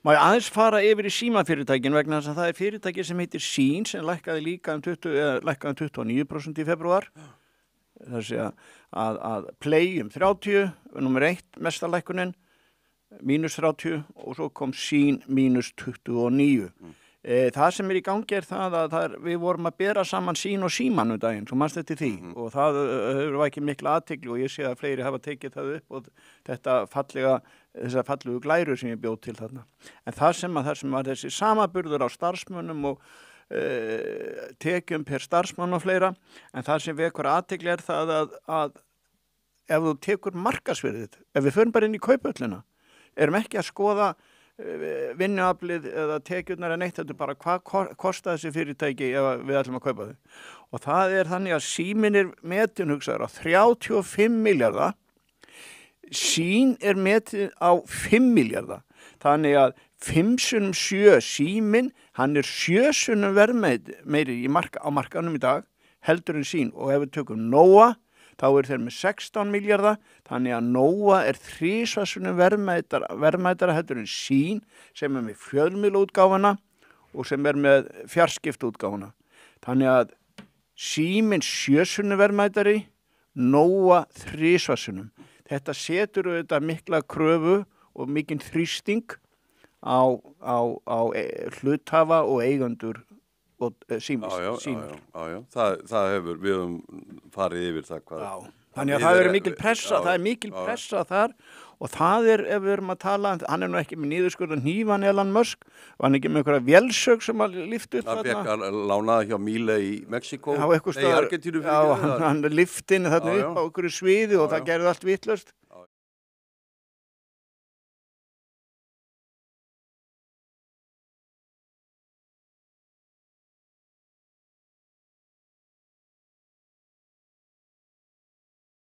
Má ég aðeins fara yfir í símafyrirtækin vegna þess að það fyrirtæki sem heitir Sín sem lækkaði líka lækkaði 29% í febrúar. Það sé að Play 30, nummer 1 mesta lækkunin, -30 og svo kom Sín -29. Það sem í gangi það að við vorum að bera saman Sín og Síman daginn, svo manst þetta því og það hefur ekki mikla athygli og ég sé að fleiri hafa tekið það upp og þessar fallegu glærur sem ég bjóð til þarna. En það sem var þessi samaburður á starfsmönnum og tekjum per starfsmann og fleira, en það sem vekur athygli það að ef þú tekur markaðsvirðið, ef við förum bara inn í kaupöllina, erum ekki að skoða vinnuaflið eða tekjurnar en eitt, þetta bara hvað kostar þessi fyrirtæki ef við ætlum að kaupa þau. Og það þannig að Síminn metin hugsaður á 35 milljarða, Sín metið á 5 milljarða. Þannig að 5 sinnum 7 Síminn, hann 7 sinnum meiri á markaðnum í dag, heldur en Sín. Og ef við tökum Nóa, þá þeir með 16 milljarða, þannig að Nóa 3 sinnum verðmætara heldur en Sín, sem með fjölmiðlaútgáfuna og sem með fjarskiptaútgáfuna. Þannig að Síminn 7 sinnum verðmætari, Nóa 3 sinnum. Þetta setur auðvitað mikla kröfu og mikinn þrýsting á hluthafa og eigendur og Símans. Já. Það hefur, við höfum farið yfir það hvað. Já, þannig að það mikil pressa, það mikil pressa þar og það ef við erum að tala, hann nú ekki með niðurskurðan hnífan Elon Musk, var hann ekki með einhverja vélsög sem að lyfti upp þarna? Það fekk hann lánaði hjá Miele í Mexíkó, í Argentínu. Já, hann lyfti inn þarna upp á einhverju sviði og það gerði allt vitlaust.